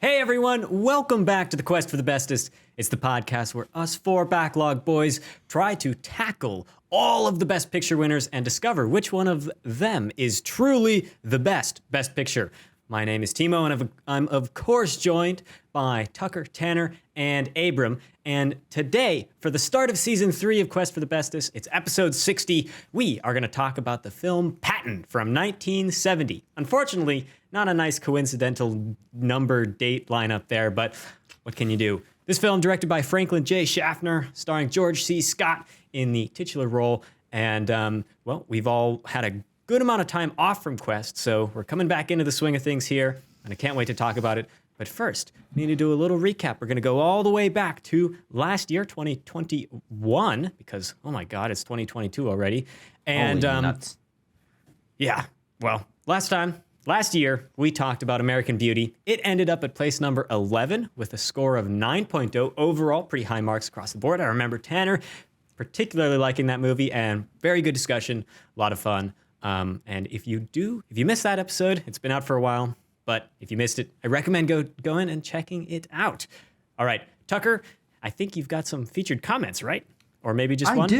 Hey everyone, welcome back to the Quest for the Bestest. It's the podcast where us four backlog boys try to tackle all of the Best Picture winners and discover which one of them is truly the best Picture. My name is Timo, and I'm of course joined by Tucker, Tanner, and Abram. And today, for the start of Season 3 of Quest for the Bestest, it's episode 60, we are going to talk about the film Patton from 1970. Unfortunately, not a nice coincidental number date lineup there, but what can you do? This film, directed by Franklin J. Schaffner, starring George C. Scott in the titular role. And, well, we've all had a good amount of time off from Quest, so we're coming back into the swing of things here, and I can't wait to talk about it. But first, we need to do a little recap. We're going to go all the way back to last year, 2021, because, oh my God, it's 2022 already. And, nuts. Yeah, well, last year, we talked about American Beauty. It ended up at place number 11 with a score of 9.0 overall, pretty high marks across the board. I remember Tanner particularly liking that movie, and very good discussion, a lot of fun. And if you missed that episode, it's been out for a while, but if you missed it, I recommend going and checking it out. All right, Tucker, I think you've got some featured comments, right? Or maybe just one?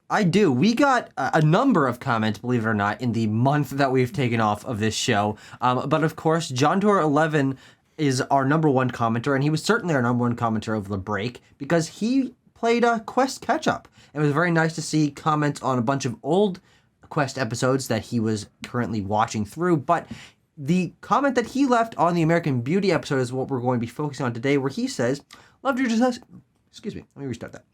I do. We got a number of comments, believe it or not, in the month that we've taken off of this show. But of course, John Doerr 11 is our number one commenter, and he was certainly our number one commenter over the break because he played a Quest catch-up. It was very nice to see comments on a bunch of old Quest episodes that he was currently watching through, but the comment that he left on the American Beauty episode is what we're going to be focusing on today, where he says, loved your discussion. Excuse me, let me restart that.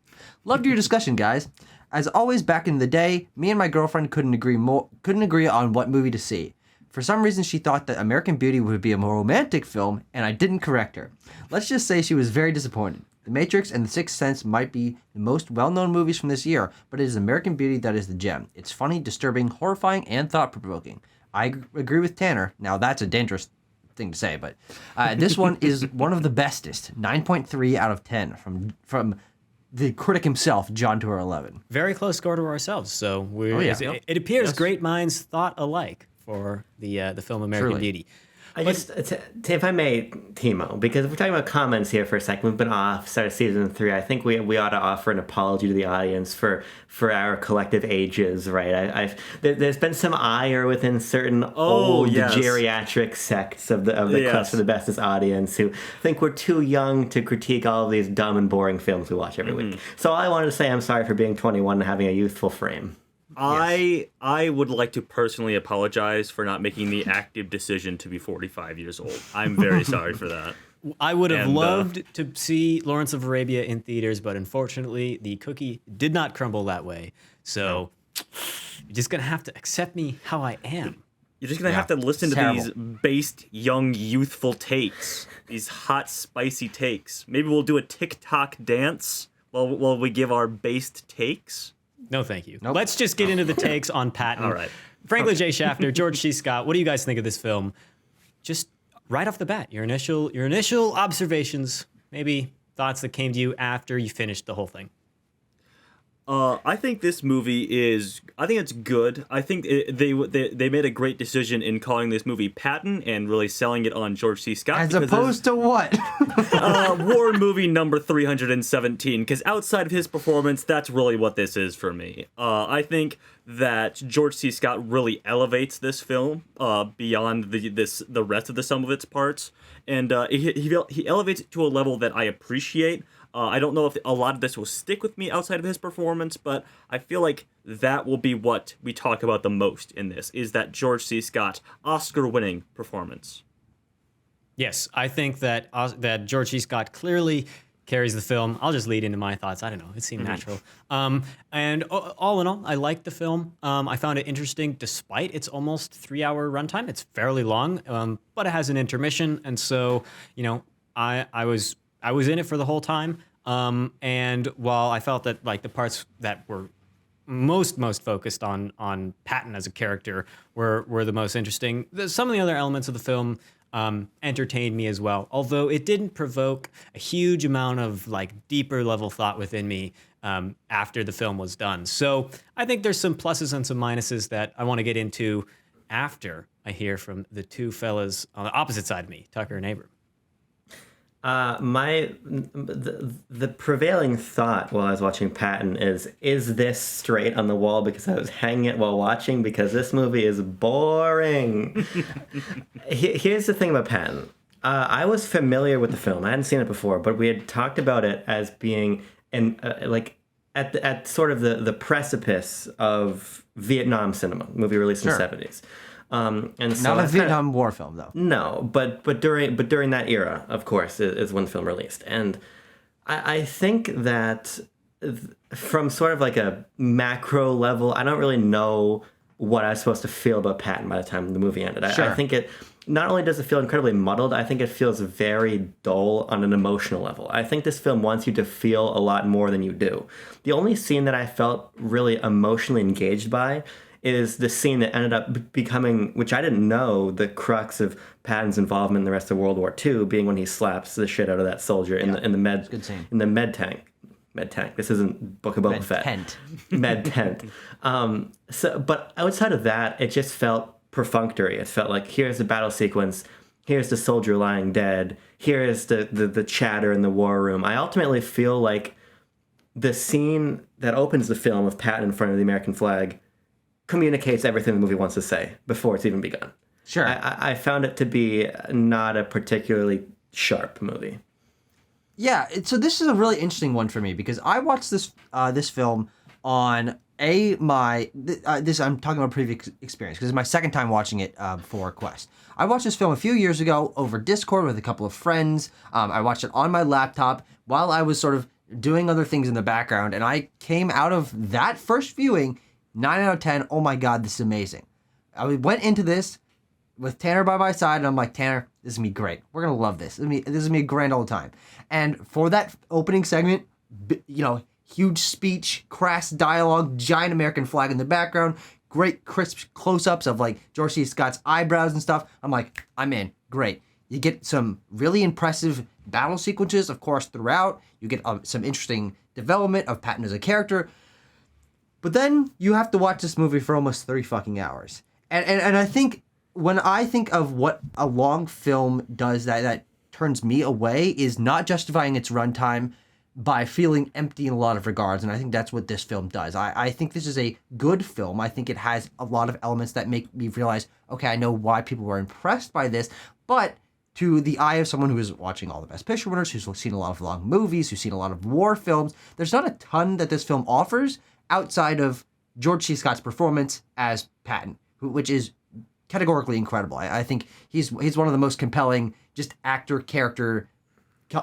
Loved your discussion, guys. As always, back in the day, me and my girlfriend couldn't agree on what movie to see. For some reason, she thought that American Beauty would be a more romantic film, and I didn't correct her. Let's just say she was very disappointed. The Matrix and The Sixth Sense might be the most well-known movies from this year, but it is American Beauty that is the gem. It's funny, disturbing, horrifying, and thought-provoking. I agree with Tanner. Now, that's a dangerous thing to say, but this one is one of the bestest. 9.3 out of 10 from the critic himself, John Doerr 11. Very close score to ourselves, so it appears great minds thought alike for the film American Beauty. If I may, Timo, because if we're talking about comments here for a second, we've been off, started season 3. I think we ought to offer an apology to the audience for our collective ages, right? There's been some ire within certain old geriatric sects of the Quest for the Bestest audience who think we're too young to critique all of these dumb and boring films we watch every week. So all I wanted to say, I'm sorry for being 21 and having a youthful frame. I would like to personally apologize for not making the active decision to be 45 years old. I'm very sorry for that. I would have loved to see Lawrence of Arabia in theaters, but unfortunately, the cookie did not crumble that way. So you're just going to have to accept me how I am. You're just going to have to listen to these based, young, youthful takes. These hot, spicy takes. Maybe we'll do a TikTok dance while we give our based takes. No, thank you. Nope. Let's just get into the takes on Patton. All right. Franklin J. Schaffner, George C. Scott, what do you guys think of this film? Just right off the bat, your initial observations, maybe thoughts that came to you after you finished the whole thing. I think this movie it's good. I think they made a great decision in calling this movie Patton and really selling it on George C. Scott. As opposed to what? War movie number 317, because outside of his performance, that's really what this is for me. I think that George C. Scott really elevates this film beyond the rest of the sum of its parts, and he elevates it to a level that I appreciate. I don't know if a lot of this will stick with me outside of his performance, but I feel like that will be what we talk about the most in this, is that George C. Scott Oscar-winning performance. Yes, I think that George C. Scott clearly carries the film. I'll just lead into my thoughts. I don't know. It seemed natural. And all in all, I liked the film. I found it interesting despite its almost 3-hour runtime. It's fairly long, but it has an intermission. And so, I was in it for the whole time. And while I felt that like the parts that were most focused on Patton as a character were the most interesting, some of the other elements of the film entertained me as well. Although it didn't provoke a huge amount of like deeper level thought within me after the film was done. So I think there's some pluses and some minuses that I want to get into after I hear from the two fellas on the opposite side of me, Tucker and Abram. The prevailing thought while I was watching Patton is this straight on the wall because I was hanging it while watching because this movie is boring. Here's the thing about Patton. I was familiar with the film. I hadn't seen it before, but we had talked about it as being at sort of the precipice of Vietnam cinema, movie released in the 70s. And so Not a Vietnam War film, though. No, but during that era, of course, is when the film released. And I think that from sort of like a macro level, I don't really know what I was supposed to feel about Patton by the time the movie ended. I think it not only does it feel incredibly muddled, I think it feels very dull on an emotional level. I think this film wants you to feel a lot more than you do. The only scene that I felt really emotionally engaged by is the scene that ended up becoming, which I didn't know, the crux of Patton's involvement in the rest of World War II, being when he slaps the shit out of that soldier in the med good scene. in the med tank. Med tank. This isn't Book of Boba Fett. Tent. Med tent. But outside of that, it just felt perfunctory. It felt like here's the battle sequence, here's the soldier lying dead, here is the chatter in the war room. I ultimately feel like the scene that opens the film of Patton in front of the American flag communicates everything the movie wants to say before it's even begun. Sure. I found it to be not a particularly sharp movie. Yeah, so this is a really interesting one for me because I watched this film on this I'm talking about previous experience because it's my second time watching it for Quest. I watched this film a few years ago over Discord with a couple of friends. I watched it on my laptop while I was sort of doing other things in the background, and I came out of that first viewing 9 out of 10. Oh my God, this is amazing. I went into this with Tanner by my side, and I'm like, Tanner, this is gonna be great. We're gonna love this. This is gonna be grand all the time. And for that opening segment, huge speech, crass dialogue, giant American flag in the background, great crisp close-ups of like George C. Scott's eyebrows and stuff. I'm like, I'm in. Great. You get some really impressive battle sequences, of course, throughout. You get some interesting development of Patton as a character. But then you have to watch this movie for almost 3 fucking hours. And I think when I think of what a long film does that turns me away is not justifying its runtime by feeling empty in a lot of regards. And I think that's what this film does. I think this is a good film. I think it has a lot of elements that make me realize, okay, I know why people were impressed by this. But to the eye of someone who is watching all the Best Picture winners, who's seen a lot of long movies, who's seen a lot of war films, there's not a ton that this film offers outside of George C. Scott's performance as Patton, which is categorically incredible. I think he's one of the most compelling just actor-character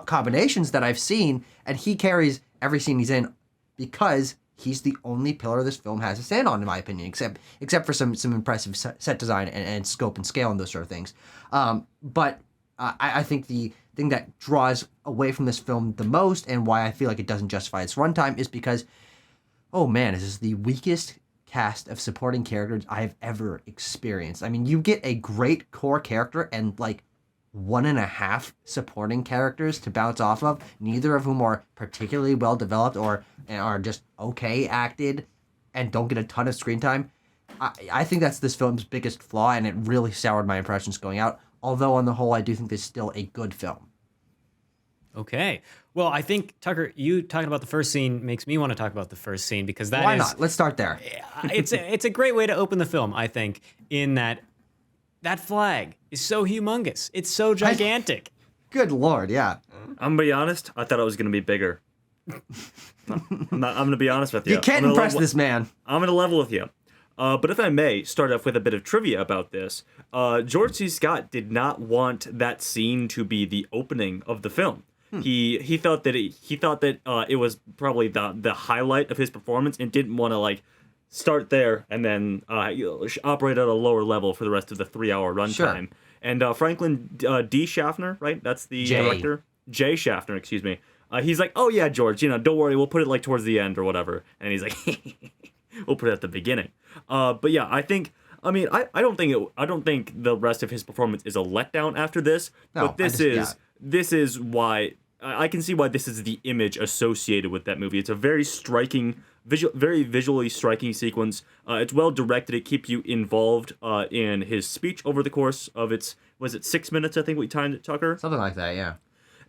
combinations that I've seen, and he carries every scene he's in because he's the only pillar this film has to stand on, in my opinion, except for some impressive set design and scope and scale and those sort of things. But I think the thing that draws away from this film the most and why I feel like it doesn't justify its runtime is because, oh man, this is the weakest cast of supporting characters I've ever experienced. I mean, you get a great core character and like 1.5 supporting characters to bounce off of, neither of whom are particularly well developed or are just okay acted and don't get a ton of screen time. I think that's this film's biggest flaw, and it really soured my impressions going out. Although on the whole, I do think this is still a good film. Okay. Well, I think, Tucker, you talking about the first scene makes me want to talk about the first scene because that Why not? Let's start there. it's a great way to open the film, I think, in that flag is so humongous. It's so gigantic. Good Lord, yeah. I'm gonna be honest. I thought it was gonna be bigger. I'm gonna be honest with you. You can't impress this man. I'm gonna level with you. But if I may start off with a bit of trivia about this, George C. Scott did not want that scene to be the opening of the film. He thought that it was probably the highlight of his performance and didn't want to like start there and then operate at a lower level for the rest of the 3-hour runtime. Sure. And Franklin D. Schaffner, right? That's the director. Jay Schaffner, excuse me. He's like, oh yeah, George, don't worry, we'll put it like towards the end or whatever. And he's like, we'll put it at the beginning. But yeah, I don't think the rest of his performance is a letdown after this. No, but this is why I can see why this is the image associated with that movie. It's a very striking, very visually striking sequence. It's well directed. It keeps you involved in his speech over the course of was it 6 minutes? I think we timed it, Tucker. Something like that, yeah.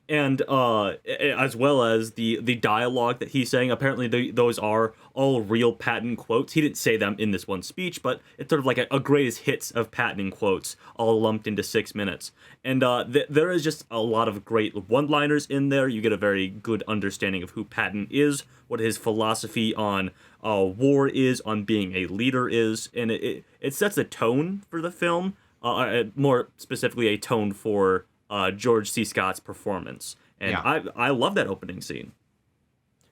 And as well as the dialogue that he's saying. Apparently those are all real Patton quotes. He didn't say them in this one speech, but it's sort of like a greatest hits of Patton quotes all lumped into 6 minutes. And there is just a lot of great one-liners in there. You get a very good understanding of who Patton is, what his philosophy on war is, on being a leader is, and it sets a tone for the film, more specifically a tone for George C. Scott's performance. And Yeah. I love that opening scene.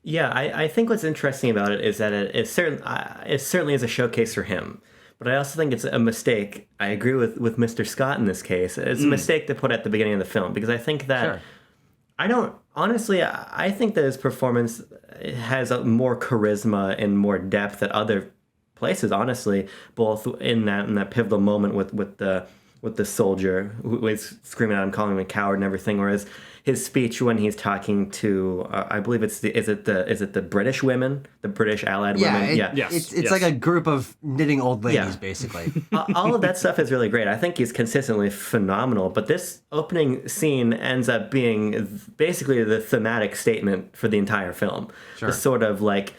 Yeah, I think what's interesting about it is that it certainly is a showcase for him. But I also think it's a mistake. I agree with Mr. Scott in this case. It's a mistake to put at the beginning of the film, because I think that Sure. I think that his performance has more charisma and more depth at other places, honestly, both in that pivotal moment with the soldier who is screaming at him, calling him a coward and everything, whereas his speech when he's talking to I believe is it the British women, the British Allied women? Yes. It's like a group of knitting old ladies, Yeah. basically. All of that stuff is really great. I think he's consistently phenomenal, but this opening scene ends up being basically the thematic statement for the entire film. Sure. The sort of like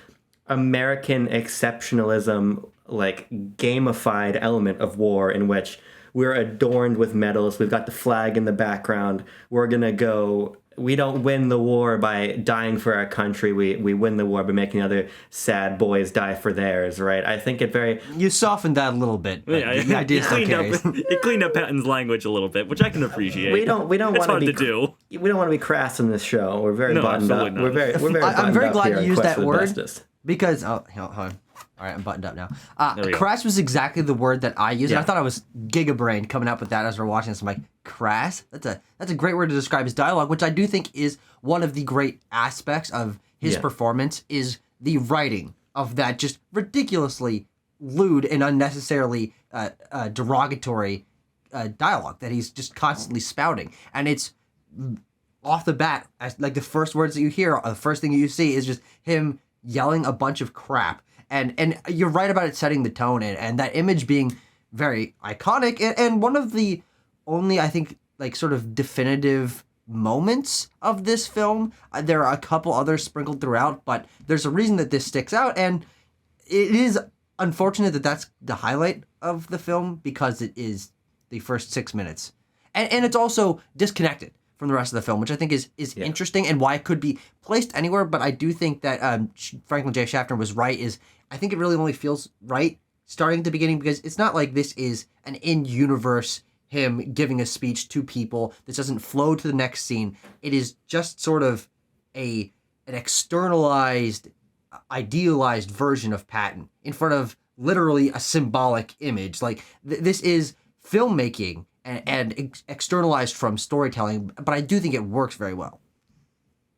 American exceptionalism, like gamified element of war in which we're adorned with medals. We've got the flag in the background. We're going to go. We don't win the war by dying for our country. We win the war by making other sad boys die for theirs, right? I think it very... You softened that a little bit, but the idea still carries. It cleaned up Patton's language a little bit, which I can appreciate. We don't It's want hard to be to do. We don't want to be crass in this show. We're very No, buttoned up. absolutely not. We're very I'm buttoned very up glad here you on used Quest that for the word Bestest. because hold on. All right, I'm buttoned up now. we go. Crass was exactly the word that I used. Yeah. And I thought I was gigabrain coming up with that as we're watching this. I'm like, crass? That's a great word to describe his dialogue, which I do think is one of the great aspects of his Yeah. performance is the writing of that just ridiculously lewd and unnecessarily derogatory dialogue that he's just constantly spouting. And it's off the bat, like the first words that you hear, the first thing you see is just him yelling a bunch of crap. And you're right about it setting the tone and that image being very iconic and one of the only, I think, like sort of definitive moments of this film. There are a couple others sprinkled throughout, but there's a reason that this sticks out, and it is unfortunate that that's the highlight of the film because it is the first 6 minutes. And it's also disconnected from the rest of the film, which I think is interesting and why it could be placed anywhere. But I do think that Franklin J. Schaffner was right. I think it really only feels right starting at the beginning because it's not like this is an in-universe him giving a speech to people. This doesn't flow to the next scene. It is just sort of an externalized, idealized version of Patton in front of literally a symbolic image. Like this is filmmaking and externalized from storytelling, but I do think it works very well.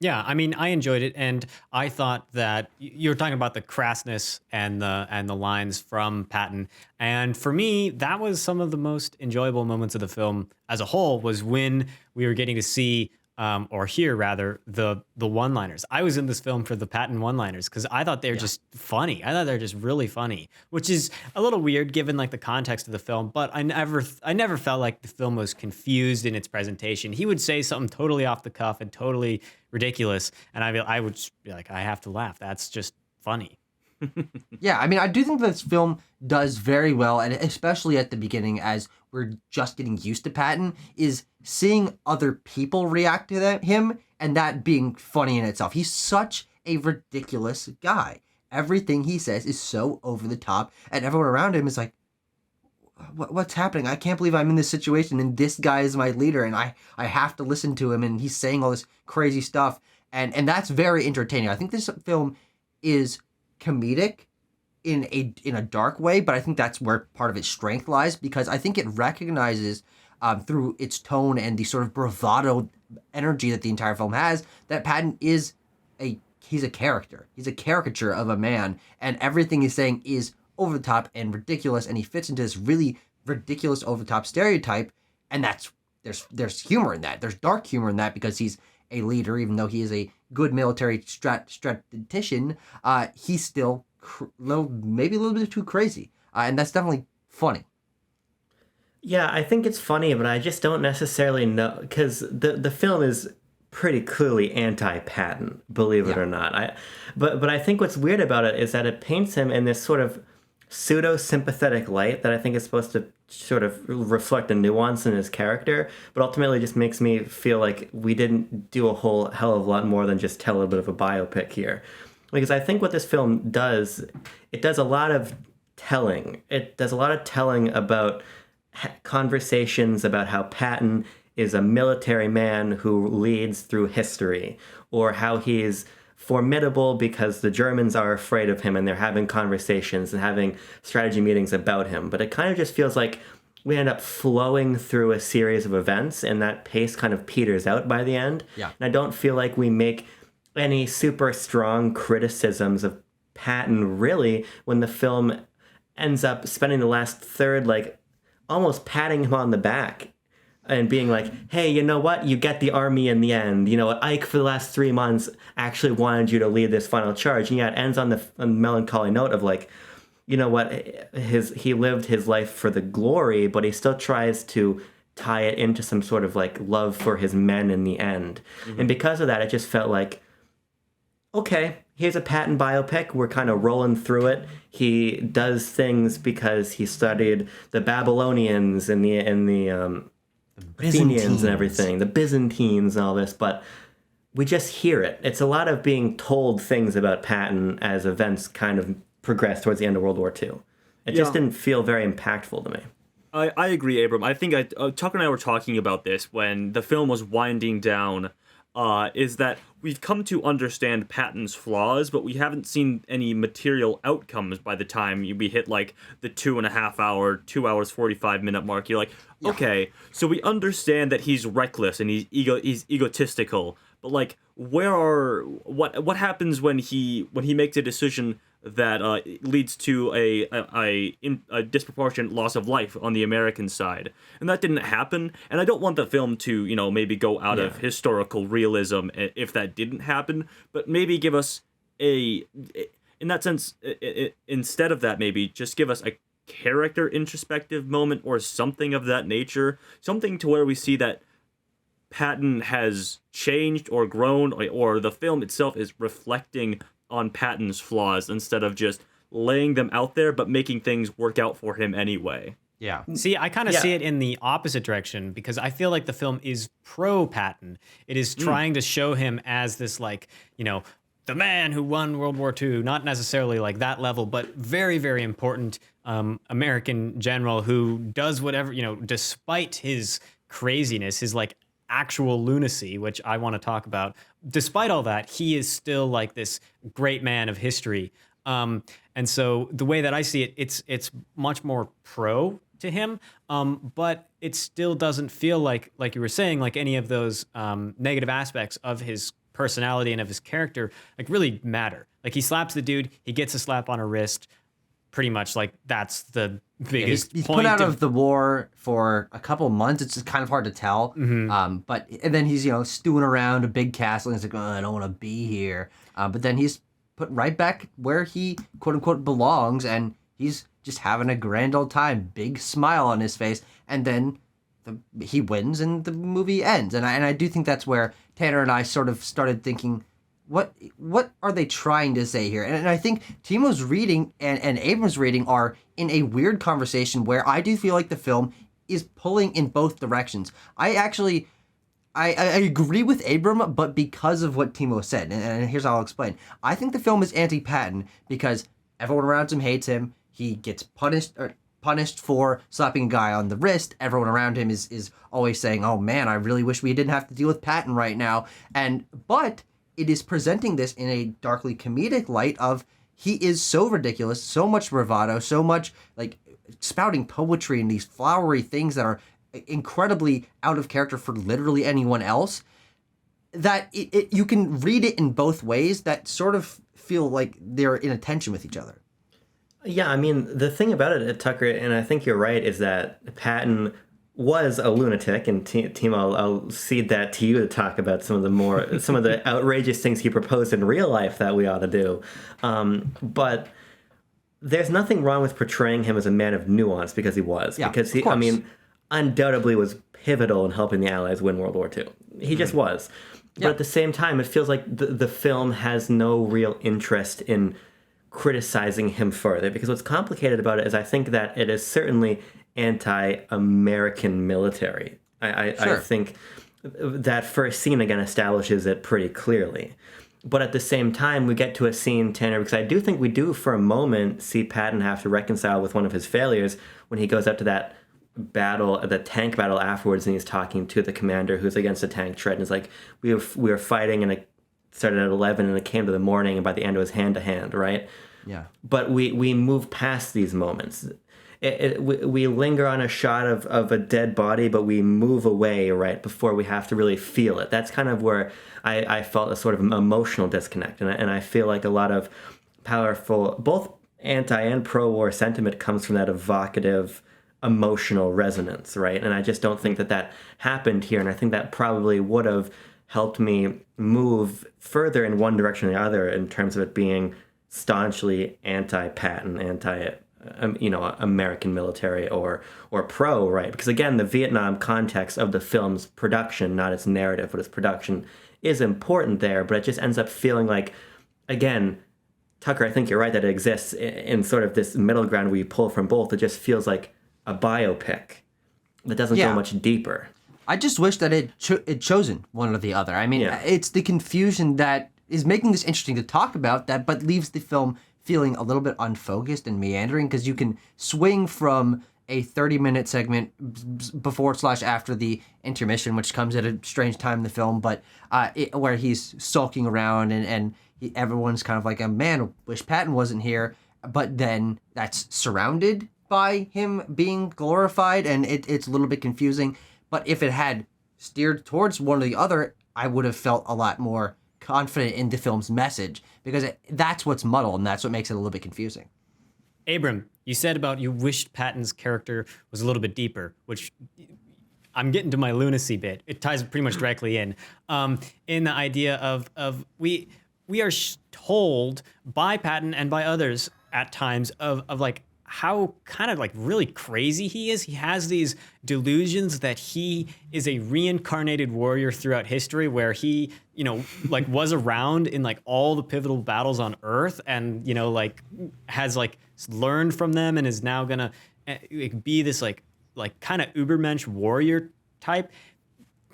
Yeah, I mean, I enjoyed it, and I thought that you were talking about the crassness and the lines from Patton, and for me, that was some of the most enjoyable moments of the film as a whole. Was when we were getting to see, or hear rather, the one-liners. I was in this film for the Patton one-liners because I thought they were just funny. I thought they were just really funny, which is a little weird given like the context of the film. But I never felt like the film was confused in its presentation. He would say something totally off the cuff and totally ridiculous, and I would just be like, I have to laugh. That's just funny. Yeah, I mean, I do think this film does very well, and especially at the beginning, as we're just getting used to Patton, is seeing other people react to him, and that being funny in itself. He's such a ridiculous guy. Everything he says is so over the top, and everyone around him is like, what's happening? I can't believe I'm in this situation, and this guy is my leader, and I have to listen to him, and he's saying all this crazy stuff, and that's very entertaining. I think this film is comedic in a dark way, but I think that's where part of its strength lies, because I think it recognizes through its tone and the sort of bravado energy that the entire film has that Patton is he's a character. He's a caricature of a man, and everything he's saying is over the top and ridiculous, and he fits into this really ridiculous over the top stereotype, and there's humor in that. There's dark humor in that because he's a leader, even though he is a good military strategician. He's still maybe a little bit too crazy, and that's definitely funny. Yeah, I think it's funny, but I just don't necessarily know, because the film is pretty clearly anti-Patton, believe it or not. But I think what's weird about it is that it paints him in this sort of pseudo-sympathetic light that I think is supposed to sort of reflect a nuance in his character, but ultimately just makes me feel like we didn't do a whole hell of a lot more than just tell a bit of a biopic here. Because I think what this film does, it does a lot of telling. It does a lot of telling about conversations about how Patton is a military man who leads through history, or how he is formidable because the Germans are afraid of him and they're having conversations and having strategy meetings about him. But it kind of just feels like we end up flowing through a series of events and that pace kind of peters out by the end. Yeah. And I don't feel like we make any super strong criticisms of Patton really when the film ends up spending the last third like almost patting him on the back and being like, hey, you know what? You get the army in the end. You know, Ike for the last 3 months actually wanted you to lead this final charge. And yeah, it ends on the melancholy note of like, you know what? He lived his life for the glory, but he still tries to tie it into some sort of like love for his men in the end. Mm-hmm. And because of that, it just felt like, okay, here's a Patton biopic. We're kind of rolling through it. He does things because he studied the Babylonians and the Athenians and everything, the Byzantines and all this, but we just hear it. It's a lot of being told things about Patton as events kind of progress towards the end of World War II. It just didn't feel very impactful to me. I agree, Abram. I think Tucker and I were talking about this when the film was winding down, is that we've come to understand Patton's flaws, but we haven't seen any material outcomes by the time we hit like the 2.5 hour, 2 hours 45-minute mark. You're like, okay, so we understand that he's reckless and he's egotistical, but like, what happens when he makes a decision that leads to a disproportionate loss of life on the American side? And that didn't happen. And I don't want the film to, maybe go out of historical realism if that didn't happen, but maybe give us in that sense, instead of that, maybe just give us a character introspective moment or something of that nature, something to where we see that Patton has changed or grown, or the film itself is reflecting on Patton's flaws instead of just laying them out there, but making things work out for him anyway. Yeah. See, I kind of see it in the opposite direction because I feel like the film is pro-Patton. It is trying to show him as this, like, the man who won World War II, not necessarily like that level, but very, very important American general who does whatever, despite his craziness, his like actual lunacy, which I want to talk about. Despite all that, he is still like this great man of history. And so the way that I see it, it's much more pro to him, but it still doesn't feel like you were saying, like any of those negative aspects of his personality and of his character like really matter. Like he slaps the dude, he gets a slap on a wrist. Pretty much like that's the biggest he's point put out of the war for a couple months. It's just kind of hard to tell. And then he's stewing around a big castle and he's like, oh, I don't want to be here. But then he's put right back where he quote unquote belongs, and he's just having a grand old time, big smile on his face, and then he wins and the movie ends. And I do think that's where Tanner and I sort of started thinking, what are they trying to say here? And I think Timo's reading and Abram's reading are in a weird conversation where I do feel like the film is pulling in both directions. I agree with Abram, but because of what Timo said, and here's how I'll explain. I think the film is anti-Patton because everyone around him hates him. He gets punished for slapping a guy on the wrist. Everyone around him is always saying, oh man, I really wish we didn't have to deal with Patton right now. But it is presenting this in a darkly comedic light of he is so ridiculous, so much bravado, so much like spouting poetry and these flowery things that are incredibly out of character for literally anyone else, that you can read it in both ways that sort of feel like they're in a tension with each other. Yeah, I mean, the thing about it, Tucker, and I think you're right, is that Patton was a lunatic, and Timo, I'll cede that to you to talk about some of the outrageous things he proposed in real life that we ought to do. But there's nothing wrong with portraying him as a man of nuance because he was. Yeah, because he, undoubtedly was pivotal in helping the Allies win World War II. He just was. But at the same time, it feels like the film has no real interest in criticizing him further, because what's complicated about it is I think that it is certainly anti-American military. I think that first scene again establishes it pretty clearly. But at the same time, we get to a scene, Tanner, because I do think we do for a moment see Patton have to reconcile with one of his failures when he goes up to that battle, the tank battle afterwards, and he's talking to the commander who's against the tank tread, and he's like, we were fighting, and it started at 11, and it came to the morning, and by the end it was hand to hand, right? Yeah. But we move past these moments. We linger on a shot of a dead body, but we move away right before we have to really feel it. That's kind of where I felt a sort of emotional disconnect, and I feel like a lot of powerful, both anti and pro-war sentiment comes from that evocative, emotional resonance, right? And I just don't think that happened here, and I think that probably would have helped me move further in one direction or the other in terms of it being staunchly anti-Patton, American military or pro, right? Because again, the Vietnam context of the film's production, not its narrative, but its production, is important there, but it just ends up feeling like, again, Tucker, I think you're right that it exists in sort of this middle ground where you pull from both. It just feels like a biopic that doesn't go much deeper. I just wish that it chosen one or the other. I mean, it's the confusion that is making this interesting to talk about, but leaves the film feeling a little bit unfocused and meandering, because you can swing from a 30-minute segment before/after the intermission, which comes at a strange time in the film, but where he's sulking around and everyone's kind of like, man, wish Patton wasn't here, but then that's surrounded by him being glorified, and it's a little bit confusing. But if it had steered towards one or the other, I would have felt a lot more confident in the film's message, because that's what's muddled, and that's what makes it a little bit confusing. Abram, you said about you wished Patton's character was a little bit deeper, which I'm getting to my lunacy bit. It ties pretty much directly in the idea of we are told by Patton and by others at times of like how kind of like really crazy he is. He has these delusions that he is a reincarnated warrior throughout history, where he, like was around in like all the pivotal battles on Earth, and like has like learned from them and is now gonna be this like kind of ubermensch warrior type.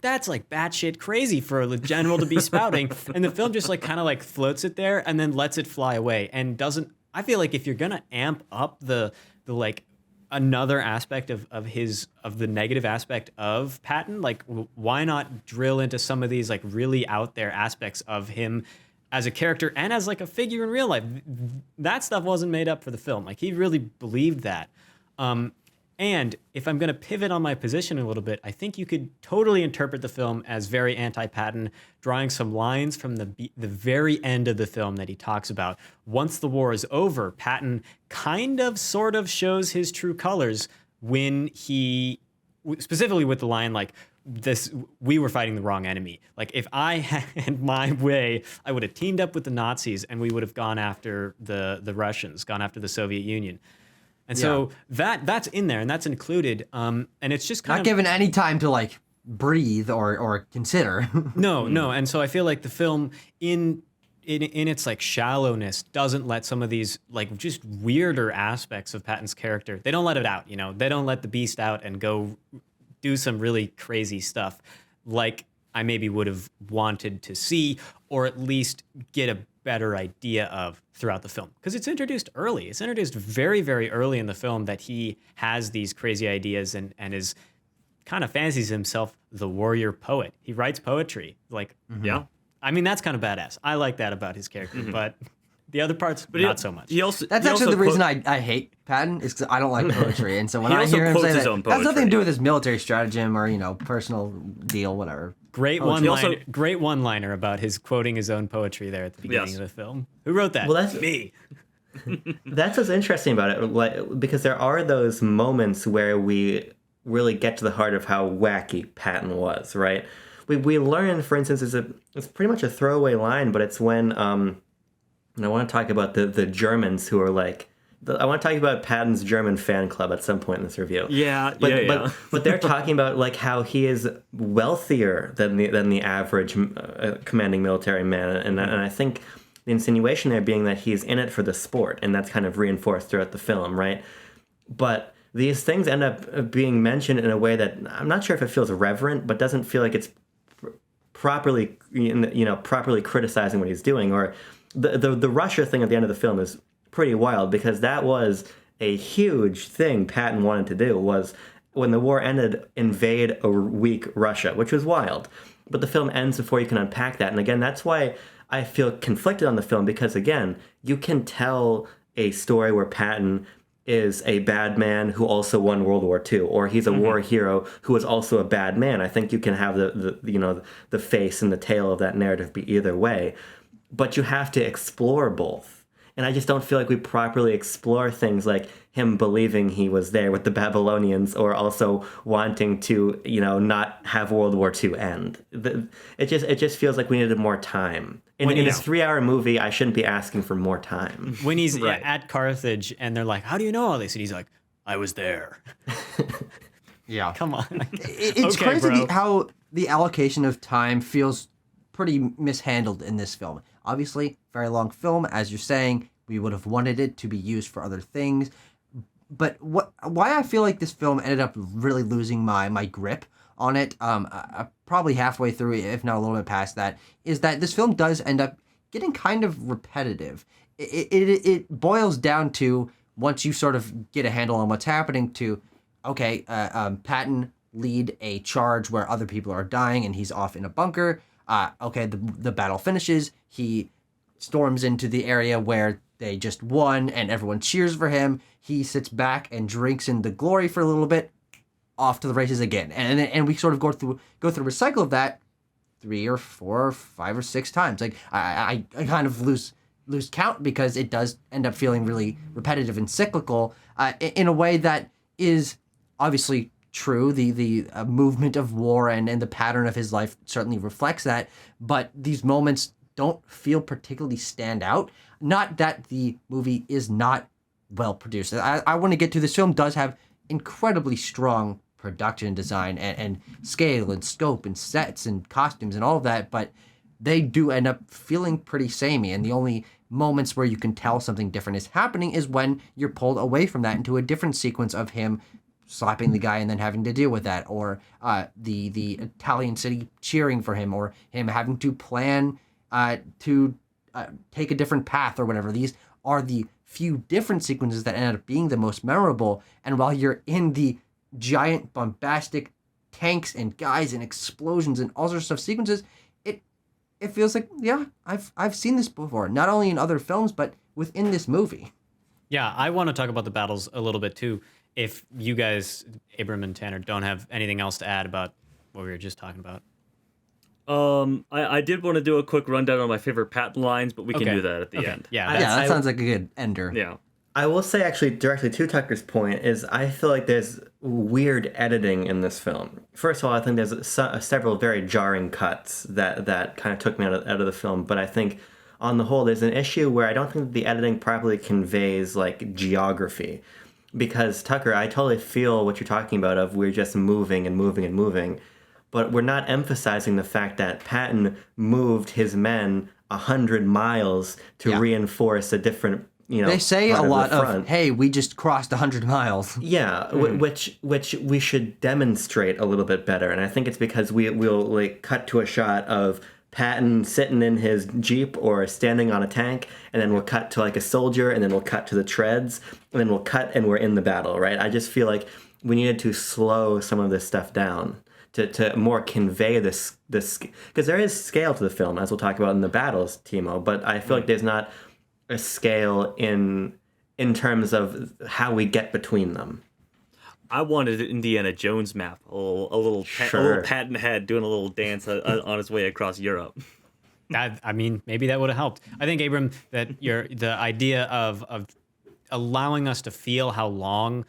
That's like batshit crazy for a general to be spouting, and the film just like kind of like floats it there and then lets it fly away and doesn't. I feel like if you're gonna amp up the like another aspect of the negative aspect of Patton, like why not drill into some of these like really out there aspects of him as a character and as like a figure in real life? That stuff wasn't made up for the film. Like he really believed that. And if I'm going to pivot on my position a little bit, I think you could totally interpret the film as very anti-Patton, drawing some lines from the very end of the film that he talks about. Once the war is over, Patton kind of sort of shows his true colors when he, specifically with the line like, we were fighting the wrong enemy. Like if I had my way, I would have teamed up with the Nazis and we would have gone after the Russians, gone after the Soviet Union. And so that's in there, and that's included. And it's just kind of not given any time to like breathe or consider. No. And so I feel like the film in its like shallowness doesn't let some of these like just weirder aspects of Patton's character. They don't let it out. They don't let the beast out and go do some really crazy stuff like I maybe would have wanted to see, or at least get a better idea of throughout the film, because it's introduced early. It's introduced very, very early in the film that he has these crazy ideas and is kind of fancies himself the warrior poet. He writes poetry. Like, yeah. I mean, that's kind of badass. I like that about his character, but the other parts, not so much. That's actually the reason I hate Patton, is because I don't like poetry. And so when I hear him say that, it has nothing to do with his military stratagem or, personal deal, whatever. Great one-liner about his quoting his own poetry there at the beginning of the film. Who wrote that? Well, that's me. That's what's interesting about it, because there are those moments where we really get to the heart of how wacky Patton was, right? We learn, for instance, it's pretty much a throwaway line, but it's when and I want to talk about the Germans who are like I want to talk about Patton's German fan club at some point in this review. But they're talking about like how he is wealthier than the average commanding military man, and I think the insinuation there being that he's in it for the sport, and that's kind of reinforced throughout the film, right? But these things end up being mentioned in a way that I'm not sure if it feels reverent, but doesn't feel like it's properly criticizing what he's doing. Or the Russia thing at the end of the film is pretty wild, because that was a huge thing Patton wanted to do, was when the war ended, invade a weak Russia, which was wild. But the film ends before you can unpack that. And again, that's why I feel conflicted on the film, because again, you can tell a story where Patton is a bad man who also won World War II, or he's a war hero who is also a bad man. I think you can have the face and the tail of that narrative be either way, but you have to explore both. And I just don't feel like we properly explore things like him believing he was there with the Babylonians, or also wanting to, not have World War II end. It just feels like we needed more time. In a 3-hour movie, I shouldn't be asking for more time. When he's at Carthage and they're like, "How do you know all this?" And he's like, "I was there." Yeah. Come on. It's Okay, crazy bro. how the allocation of time feels pretty mishandled in this film. Obviously, very long film, as you're saying. We would have wanted it to be used for other things. But why I feel like this film ended up really losing my grip on it, probably halfway through, if not a little bit past that, is that this film does end up getting kind of repetitive. It boils down to, once you sort of get a handle on what's happening, to, okay, Patton lead a charge where other people are dying and he's off in a bunker. Okay, the battle finishes. He storms into the area where they just won and everyone cheers for him. He sits back and drinks in the glory for a little bit, off to the races again. And we sort of go through a cycle of that 3 or 4 or 5 or 6 times. Like I kind of lose count, because it does end up feeling really repetitive and cyclical, in a way that is obviously true. The movement of war and the pattern of his life certainly reflects that, but these moments don't feel particularly stand out. Not that the movie is not well produced. I want to get to, this film does have incredibly strong production design and scale and scope and sets and costumes and all of that, but they do end up feeling pretty samey. And the only moments where you can tell something different is happening is when you're pulled away from that into a different sequence of him slapping the guy and then having to deal with that, or the Italian city cheering for him, or him having to plan to take a different path or whatever. These are the few different sequences that end up being the most memorable. And while you're in the giant bombastic tanks and guys and explosions and all sorts of sequences, it feels like, yeah, I've seen this before, not only in other films but within this movie. Yeah, I want to talk about the battles a little bit too. If you guys, Abram and Tanner, don't have anything else to add about what we were just talking about. I did want to do a quick rundown on my favorite Patton lines, but we can do that at the end. Yeah, That sounds like a good ender. Yeah. I will say, actually, directly to Tucker's point, is I feel like there's weird editing in this film. First of all, I think there's several very jarring cuts that kind of took me out of the film. But I think, on the whole, there's an issue where I don't think the editing properly conveys, like, geography. Because, Tucker, I totally feel what you're talking about, of we're just moving and moving and moving. But we're not emphasizing the fact that Patton moved his men 100 miles to reinforce a different, They say a lot of, hey, we just crossed 100 miles. Yeah, which we should demonstrate a little bit better. And I think it's because we'll like cut to a shot of Patton sitting in his Jeep or standing on a tank, and then we'll cut to like a soldier, and then we'll cut to the treads, and then we'll cut and we're in the battle, right? I just feel like we needed to slow some of this stuff down to more convey this because there is scale to the film, as we'll talk about in the battles, Timo, but I feel like there's not a scale in terms of how we get between them. I wanted an Indiana Jones map, a little Patton head doing a little dance on his way across Europe. I mean, maybe that would have helped. I think, Abram, that the idea of allowing us to feel how long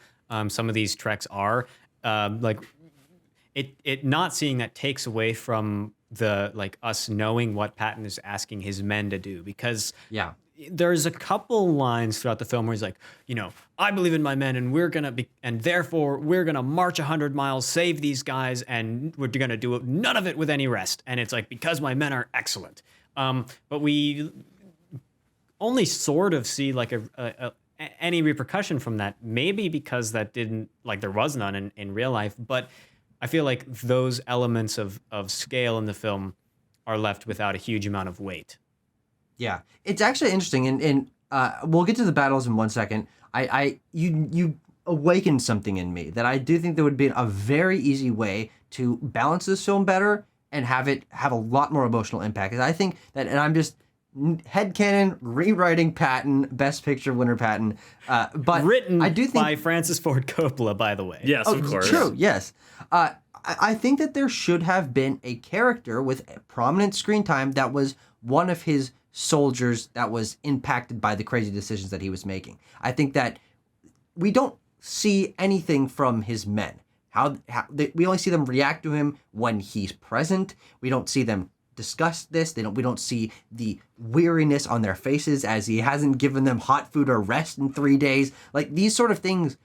some of these treks are, like it not seeing that takes away from the like us knowing what Patton is asking his men to do, because there's a couple lines throughout the film where he's like, I believe in my men, and therefore we're gonna march 100 miles, save these guys, and we're gonna do none of it with any rest. And it's like, because my men are excellent. But we only sort of see like any repercussion from that. Maybe because that didn't, like, there was none in real life. But I feel like those elements of scale in the film are left without a huge amount of weight. Yeah, it's actually interesting, and we'll get to the battles in 1 second. You awakened something in me that I do think there would be a very easy way to balance this film better and have it have a lot more emotional impact. Because I think that, and I'm just headcanon rewriting Patton, Best Picture winner Patton, but Written I do think by Francis Ford Coppola, by the way. Yes, of course. True, yes. I think that there should have been a character with prominent screen time that was one of his soldiers that was impacted by the crazy decisions that he was making. I think that we don't see anything from his men. We only see them react to him when he's present. We don't see them discuss this. We don't see the weariness on their faces as he hasn't given them hot food or rest in 3 days. Like, these sort of things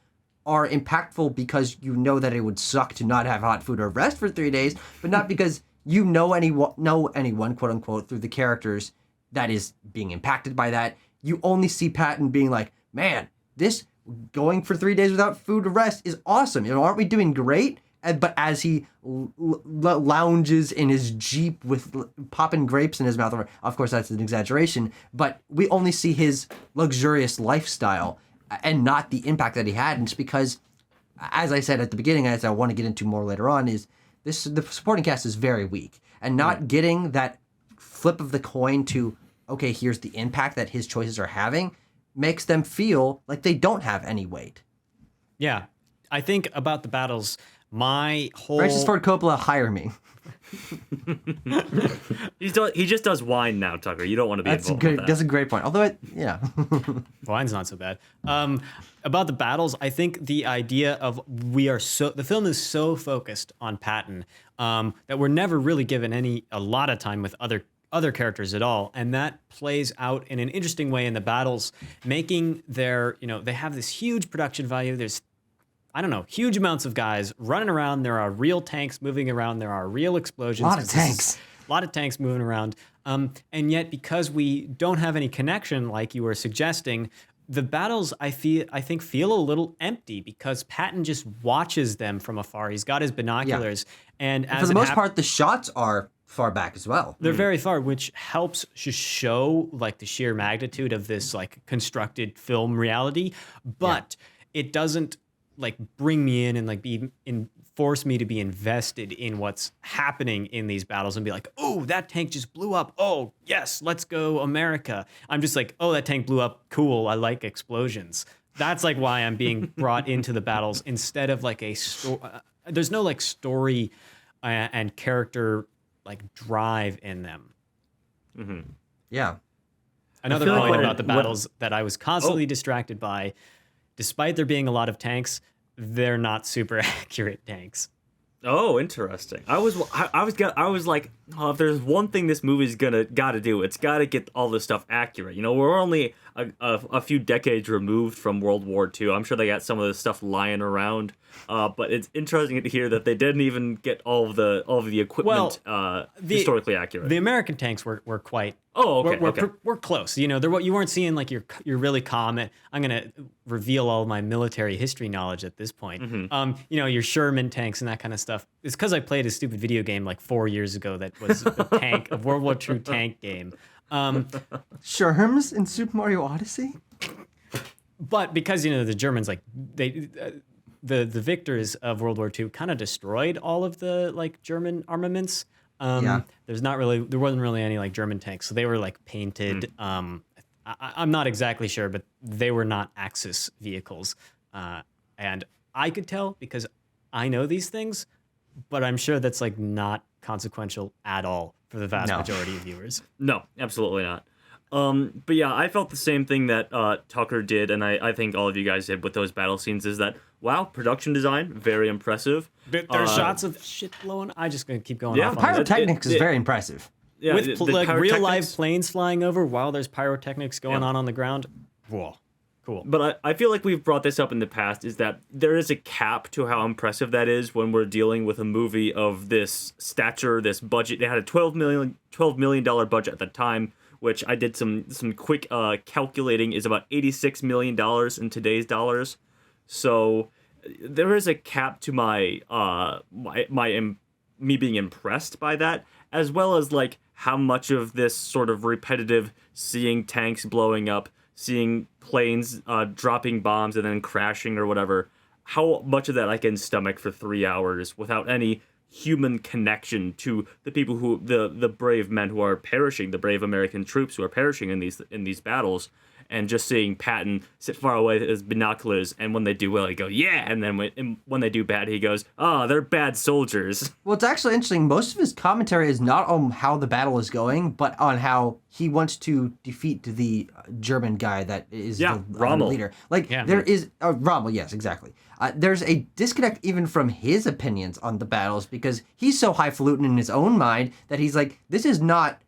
are impactful because you know that it would suck to not have hot food or rest for 3 days, but not because you know anyone, quote unquote, through the characters that is being impacted by that. You only see Patton being like, man, this going for 3 days without food or rest is awesome. Aren't we doing great? But as he lounges in his Jeep with popping grapes in his mouth, of course that's an exaggeration, but we only see his luxurious lifestyle and not the impact that he had. And it's because, as I said at the beginning, as I want to get into more later on, is the supporting cast is very weak. And not getting that flip of the coin to, okay, here's the impact that his choices are having, makes them feel like they don't have any weight. Yeah. I think about the battles, my whole... Francis Ford Coppola, hire me. He just does wine now, Tucker. You don't want to be involved with that. That's a great point. Although, yeah. Wine's not so bad. About the battles, I think the idea of the film is so focused on Patton that we're never really given a lot of time with other characters at all, and that plays out in an interesting way in the battles, making they have this huge production value. There's, I don't know, huge amounts of guys running around. There are real tanks moving around. There are real explosions. A lot of tanks moving around. And yet, because we don't have any connection, like you were suggesting, the battles, I think feel a little empty because Patton just watches them from afar. He's got his binoculars. Yeah. And for the most part, the shots are far back as well. They're very far, which helps to show like the sheer magnitude of this like constructed film reality. But it doesn't like bring me in and like force me to be invested in what's happening in these battles and be like, oh, that tank just blew up. Oh, yes, let's go America. I'm just like, oh, that tank blew up. Cool. I like explosions. That's like why I'm being brought into the battles instead of like there's no like story and character like drive in them. Mm-hmm. Yeah. Another point about the battles that I was constantly distracted by, despite there being a lot of tanks, they're not super accurate tanks. Oh, interesting. I was like, oh, if there's one thing this movie's gotta do, it's gotta get all this stuff accurate. We're only a few decades removed from World War II. I'm sure they got some of this stuff lying around. But it's interesting to hear that they didn't even get all of the equipment historically accurate. The American tanks were quite. Oh, okay. We're close. They're what you weren't seeing like you're really common. I'm gonna reveal all of my military history knowledge at this point. Mm-hmm. Your Sherman tanks and that kind of stuff. It's because I played a stupid video game like 4 years ago that was a World War II tank game. Sherms in Super Mario Odyssey. But because the Germans like the victors of World War II kind of destroyed all of the like German armaments. There wasn't really any like German tanks, so they were like painted. I'm not exactly sure, but they were not Axis vehicles, and I could tell because I know these things, but I'm sure that's like not consequential at all for the vast majority of viewers. No, absolutely not. But yeah, I felt the same thing that Tucker did, and I think all of you guys did with those battle scenes, is that, wow, production design, very impressive. There's shots of shit blowing. I'm just going to keep going off on pyrotechnics is very impressive. Yeah, with the like real live pyrotechnics. planes flying over while there's pyrotechnics going on the ground. Whoa, cool. But I feel like we've brought this up in the past, is that there is a cap to how impressive that is when we're dealing with a movie of this stature, this budget. They had a $12 million budget at the time, which I did some quick calculating, is about $86 million in today's dollars. So there is a cap to my me being impressed by that, as well as like how much of this sort of repetitive seeing tanks blowing up, seeing planes dropping bombs and then crashing or whatever, how much of that I can stomach for 3 hours without any human connection to the people who the brave men who are perishing, the brave American troops who are perishing in these battles, and just seeing Patton sit far away with his binoculars, and when they do well, he go, yeah, and then when they do bad, he goes, oh, they're bad soldiers. Well, it's actually interesting. Most of his commentary is not on how the battle is going, but on how he wants to defeat the German guy that is the Rommel. leader. Like, there is... Rommel, yes, exactly. There's a disconnect even from his opinions on the battles, because he's so highfalutin in his own mind that he's like, this is not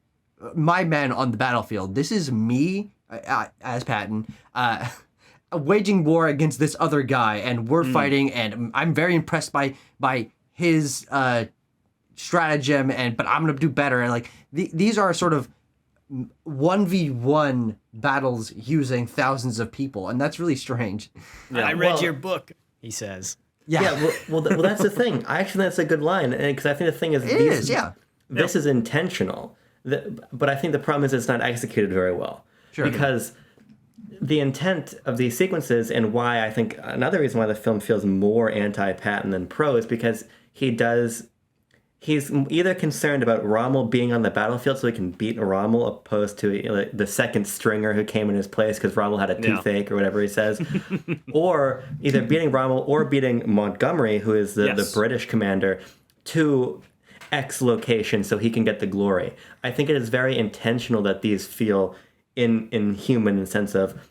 my men on the battlefield. This is me, as Patton, waging war against this other guy, and we're fighting, and I'm very impressed by his stratagem, but I'm gonna do better. And like these are sort of 1v1 battles using thousands of people, and that's really strange. I read your book, he says. Yeah, well, that's the thing. I actually think that's a good line, because I think the thing is, this is intentional. But I think the problem is it's not executed very well. Sure. Because the intent of these sequences, and why I think another reason why the film feels more anti-Patton than pro, is because he's either concerned about Rommel being on the battlefield so he can beat Rommel, opposed to the second stringer who came in his place because Rommel had a toothache or whatever he says, or either beating Rommel or beating Montgomery, who is the British commander, to X location so he can get the glory. I think it is very intentional that these feel inhuman in the sense of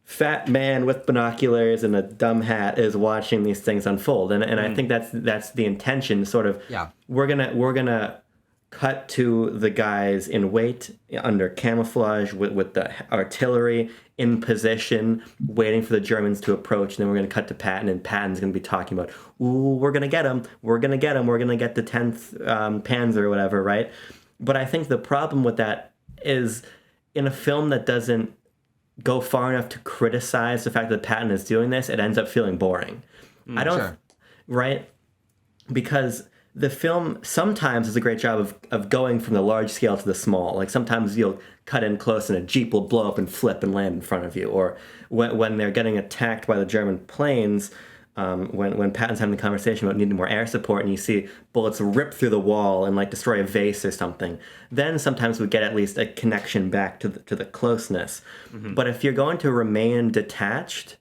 fat man with binoculars and a dumb hat is watching these things unfold, and I think that's the intention. Sort of, we're gonna cut to the guys in wait under camouflage with the artillery in position, waiting for the Germans to approach, and then we're gonna cut to Patton, and Patton's gonna be talking about, ooh, we're gonna get him, we're gonna get the 10th Panzer or whatever, right? But I think the problem with that is, in a film that doesn't go far enough to criticize the fact that Patton is doing this, it ends up feeling boring. I don't, right? Because the film sometimes does a great job of going from the large scale to the small. Like sometimes you'll cut in close and a Jeep will blow up and flip and land in front of you. Or when they're getting attacked by the German planes, when Patton's having the conversation about needing more air support, and you see bullets rip through the wall and like destroy a vase or something, then sometimes we get at least a connection back to the closeness. But if you're going to remain detached,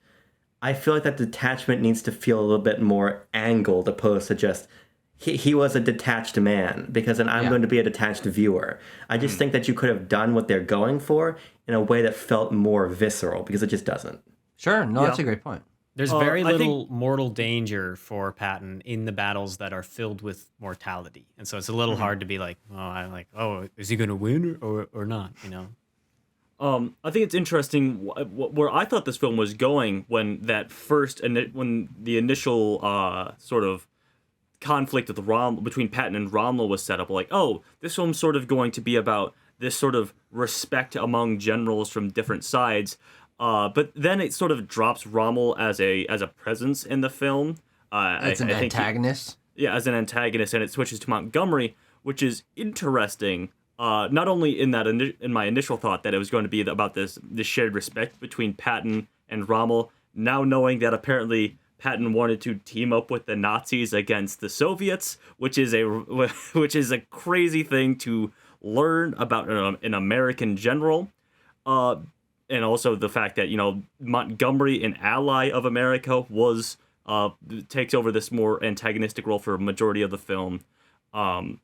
I feel like that detachment needs to feel a little bit more angled, opposed to just he was a detached man, because then I'm going to be a detached viewer. I just think that you could have done what they're going for in a way that felt more visceral, because it just doesn't. Sure, no, that's a great point. There's very little mortal danger for Patton in the battles that are filled with mortality, and so it's a little hard to be like, is he going to win or not? You know. I think it's interesting where I thought this film was going when the initial sort of conflict with between Patton and Rommel was set up. Like, oh, this film's sort of going to be about this sort of respect among generals from different sides. But then it sort of drops Rommel as a presence in the film. As an antagonist? As an antagonist, and it switches to Montgomery, which is interesting. Not only in my initial thought that it was going to be about this shared respect between Patton and Rommel, now knowing that apparently Patton wanted to team up with the Nazis against the Soviets, which is a crazy thing to learn about an American general. And also the fact that, Montgomery, an ally of America, takes over this more antagonistic role for a majority of the film. I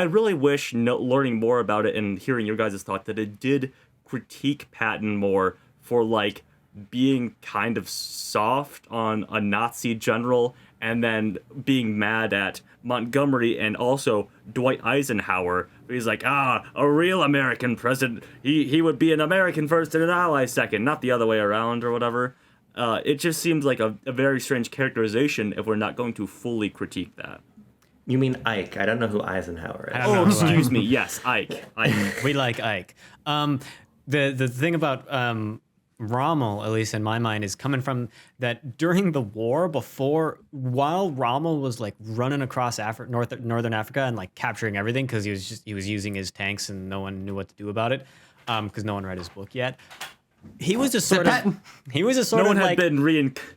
really wish learning more about it and hearing your guys' thought that it did critique Patton more for being kind of soft on a Nazi general and then being mad at Montgomery and also Dwight Eisenhower. He's like, a real American president, he would be an American first and an ally second, not the other way around or whatever. It just seems like a very strange characterization if we're not going to fully critique that. You mean Ike? I don't know who Eisenhower is. don't know who Excuse me. Yes, Ike. We like Ike. The thing about Rommel, at least in my mind, is coming from that during the war, while Rommel was like running across northern Africa and like capturing everything because he was using his tanks and no one knew what to do about it because no one read his book yet. He was just sort of. He was just sort No of one like.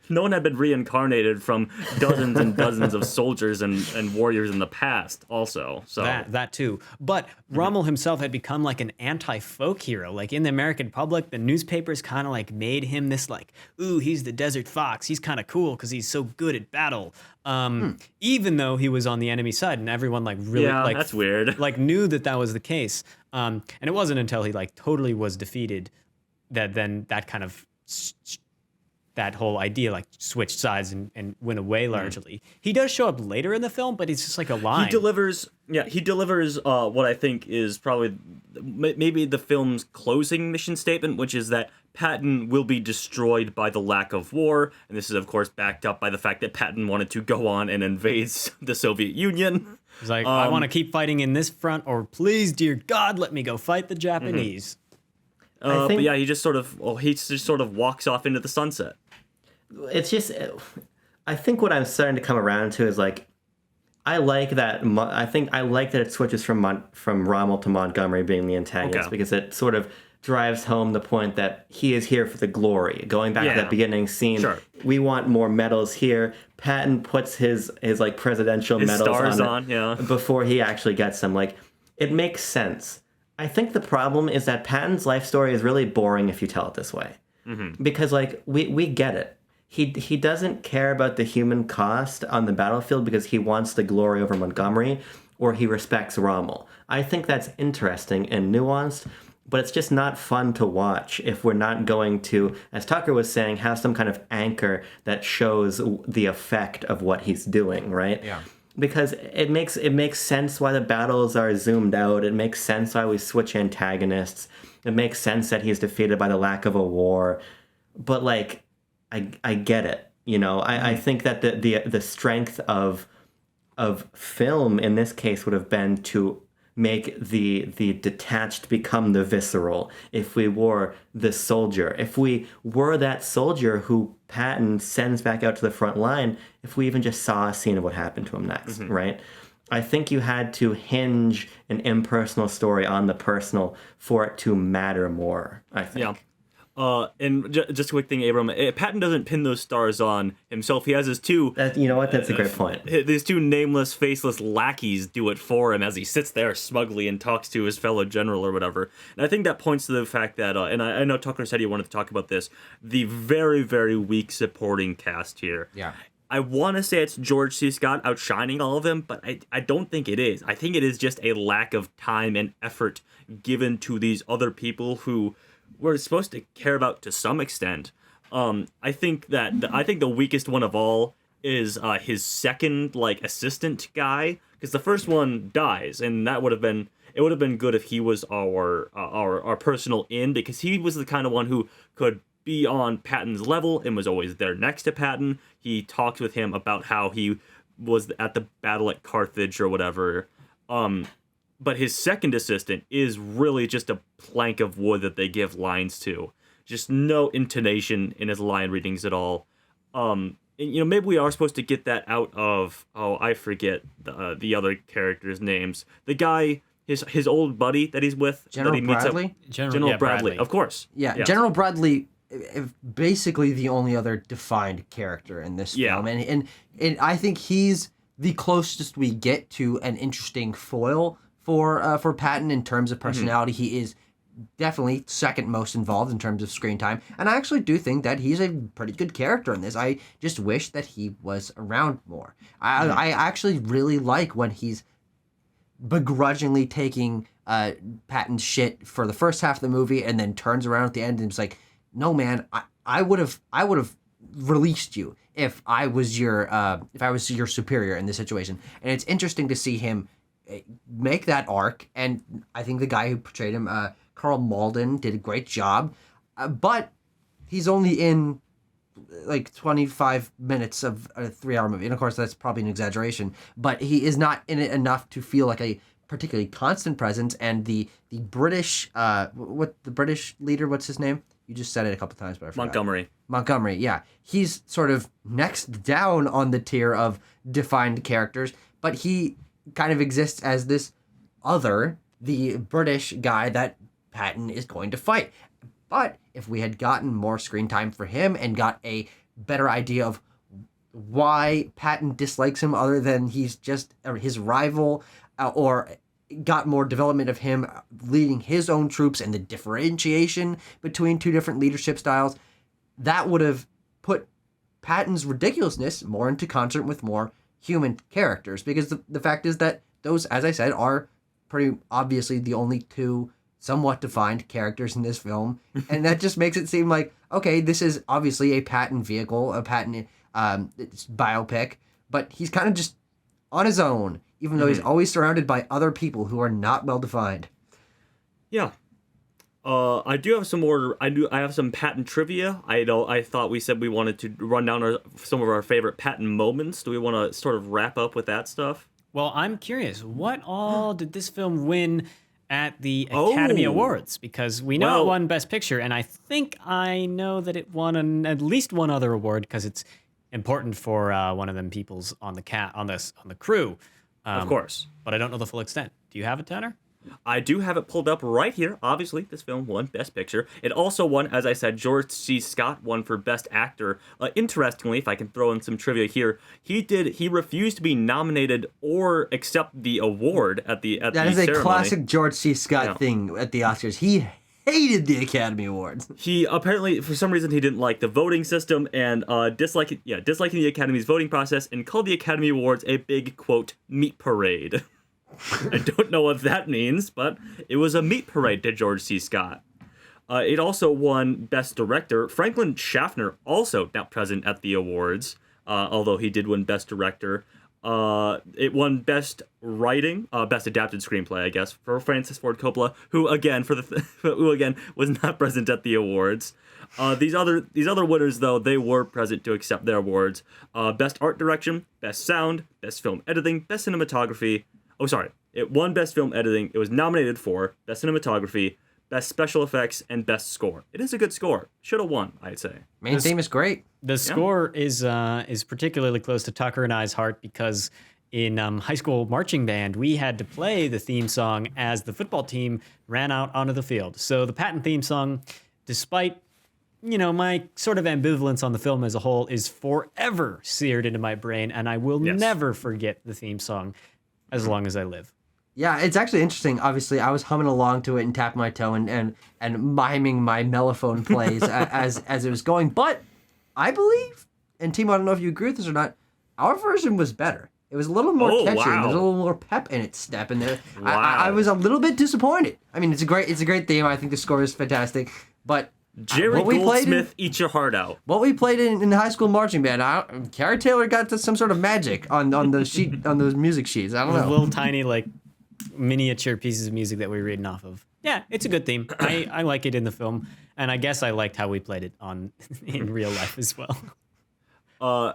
no one had been reincarnated from dozens and dozens of soldiers and warriors in the past. Also, so That too. But Rommel himself had become like an anti-folk hero. Like in the American public, the newspapers kind of like made him this like, ooh, he's the desert fox. He's kind of cool because he's so good at battle. Even though he was on the enemy side, and everyone like really like that's weird. Like knew that was the case. And it wasn't until he like totally was defeated that then that kind of that whole idea like switched sides and went away largely. He does show up later in the film, but it's just like a line. He delivers what I think is probably maybe the film's closing mission statement, which is that Patton will be destroyed by the lack of war, and this is of course backed up by the fact that Patton wanted to go on and invade the Soviet Union. He's like, I want to keep fighting in this front, or please, dear God, let me go fight the Japanese. But yeah, he just sort of walks off into the sunset. It's just, I think what I'm starting to come around to is like, I like that. I think I like that it switches from Rommel to Montgomery being the antagonist because it sort of drives home the point that he is here for the glory. Going back to that beginning scene, we want more medals here. Patton puts his like presidential medals on before he actually gets them. Like, it makes sense. I think the problem is that Patton's life story is really boring if you tell it this way. Because, like, we get it. He doesn't care about the human cost on the battlefield because he wants the glory over Montgomery, or he respects Rommel. I think that's interesting and nuanced, but it's just not fun to watch if we're not going to, as Tucker was saying, have some kind of anchor that shows the effect of what he's doing, right? Yeah. Because it makes sense why the battles are zoomed out. It makes sense why we switch antagonists. It makes sense that he's defeated by the lack of a war. But like, I get it. You know, I think that the strength of film in this case would have been to make the detached become the visceral. If we were the soldier, if we were that soldier who Patton sends back out to the front line, if we even just saw a scene of what happened to him next, right? I think you had to hinge an impersonal story on the personal for it to matter more, I think. Yeah. And just a quick thing, Abram, Patton doesn't pin those stars on himself. He has his two... you know what? That's a great point. These two nameless, faceless lackeys do it for him as he sits there smugly and talks to his fellow general or whatever. And I think that points to the fact that, and I know Tucker said he wanted to talk about this, the very, very weak supporting cast here. Yeah. I want to say it's George C. Scott outshining all of them, but I don't think it is. I think it is just a lack of time and effort given to these other people who we're supposed to care about to some extent. I think the weakest one of all is his second like assistant guy, because the first one dies, and it would have been good if he was our personal in, because he was the kind of one who could be on Patton's level and was always there next to Patton. He talked with him about how he was at the battle at Carthage or whatever. But his second assistant is really just a plank of wood that they give lines to. Just no intonation in his line readings at all. And, maybe we are supposed to get that out of, I forget the other characters' names. The guy, his old buddy that he's with. General that he meets Bradley? General Bradley, of course. Yeah, General Bradley, basically the only other defined character in this film. And I think he's the closest we get to an interesting foil for Patton in terms of personality. He is definitely second most involved in terms of screen time, and I actually do think that he's a pretty good character in this. I just wish that he was around more. I actually really like when he's begrudgingly taking Patton's shit for the first half of the movie and then turns around at the end and is like, no man, I would have released you if I was your superior in this situation. And it's interesting to see him make that arc. And I think the guy who portrayed him, Carl Malden, did a great job. But he's only in like 25 minutes of a 3-hour movie. And of course, that's probably an exaggeration. But he is not in it enough to feel like a particularly constant presence. And the British, the British leader, what's his name? You just said it a couple times, but I forgot. Montgomery, yeah. He's sort of next down on the tier of defined characters, but he kind of exists as this other, the British guy that Patton is going to fight. But if we had gotten more screen time for him and got a better idea of why Patton dislikes him other than he's just his rival, or got more development of him leading his own troops and the differentiation between two different leadership styles, that would have put Patton's ridiculousness more into concert with more human characters. Because the fact is that those, as I said, are pretty obviously the only two somewhat defined characters in this film. And that just makes it seem like, okay, this is obviously a Patton vehicle, a Patton biopic, but he's kind of just on his own, even though he's always surrounded by other people who are not well defined. Yeah. I do have some more. I have some Patton trivia. I thought we said we wanted to run down some of our favorite Patton moments. Do we want to sort of wrap up with that stuff? Well, I'm curious. What all did this film win at the Academy Awards? Because we know it won Best Picture, and I think I know that it won at least one other award because it's important for one of them people's on the crew. Of course. But I don't know the full extent. Do you have it, Tanner? I do have it pulled up right here. Obviously, this film won Best Picture. It also won, as I said, George C. Scott won for Best Actor. Interestingly, if I can throw in some trivia here, he refused to be nominated or accept the award at the That ceremony. is a classic George C. Scott thing at the Oscars. He hated the Academy Awards. He apparently, for some reason, he didn't like the voting system and disliking the Academy's voting process, and called the Academy Awards a big, quote, meat parade. I don't know what that means, but it was a meat parade to George C. Scott. It also won Best Director. Franklin Schaffner also not present at the awards, although he did win Best Director. It won Best Writing, Best Adapted Screenplay, I guess, for Francis Ford Coppola, who again was not present at the awards. These other winners, though, they were present to accept their awards. Best Art Direction, Best Sound, Best Film Editing, Best Cinematography. Oh, sorry. It won Best Film Editing. It was nominated for Best Cinematography, Best Special Effects, and Best Score. It is a good score. Should have won, I'd say. Main theme is great. The score is particularly close to Tucker and I's heart because in high school marching band, we had to play the theme song as the football team ran out onto the field. So the Patton theme song, despite my sort of ambivalence on the film as a whole, is forever seared into my brain, and I will never forget the theme song as long as I live. Yeah, it's actually interesting. Obviously, I was humming along to it and tapping my toe and miming my mellophone plays as it was going. But I believe, and Timo, I don't know if you agree with this or not, our version was better. It was a little more catchy. Wow. There's a little more pep in its step in there. Wow. I was a little bit disappointed. I mean, it's a great theme. I think the score is fantastic. But Jerry Goldsmith, eat your heart out. What we played in high school marching band, Carrie Taylor got some sort of magic on the sheet on those music sheets. I don't know. Little tiny miniature pieces of music that we're reading off of. Yeah, it's a good theme. I like it in the film, and I guess I liked how we played it in real life as well.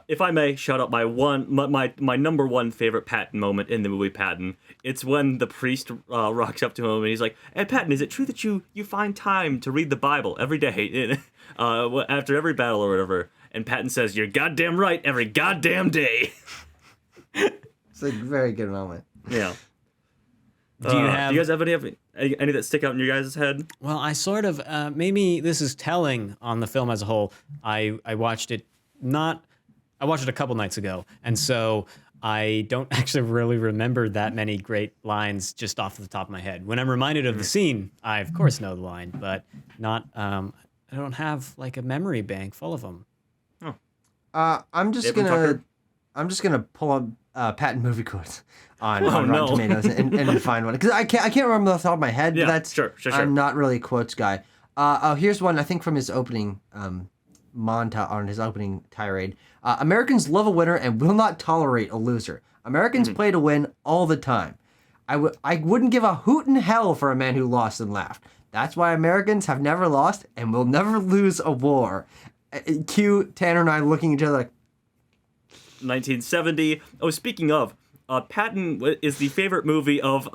If I may, shout out my number one favorite Patton moment in the movie Patton. It's when the priest rocks up to him and he's like, "Hey Patton, is it true that you find time to read the Bible every day after every battle or whatever?" And Patton says, "You're goddamn right, every goddamn day." It's a very good moment. Yeah. Do you guys have any that stick out in your guys' head? Well, I sort of maybe this is telling on the film as a whole. I watched it a couple nights ago, and so I don't actually really remember that many great lines just off the top of my head. When I'm reminded of the scene, I of course know the line, but not. I don't have a memory bank full of them. I'm just gonna pull up Patton movie quotes on Rotten Tomatoes and find one because I can't remember off the top of my head. Yeah, but that's sure. I'm not really a quotes guy. Here's one I think from his opening on his opening tirade. Americans love a winner and will not tolerate a loser. Americans play to win all the time. I wouldn't give a hoot in hell for a man who lost and laughed. That's why Americans have never lost and will never lose a war. Cue Tanner and I looking at each other like, 1970. Oh, speaking of, Patton is the favorite movie of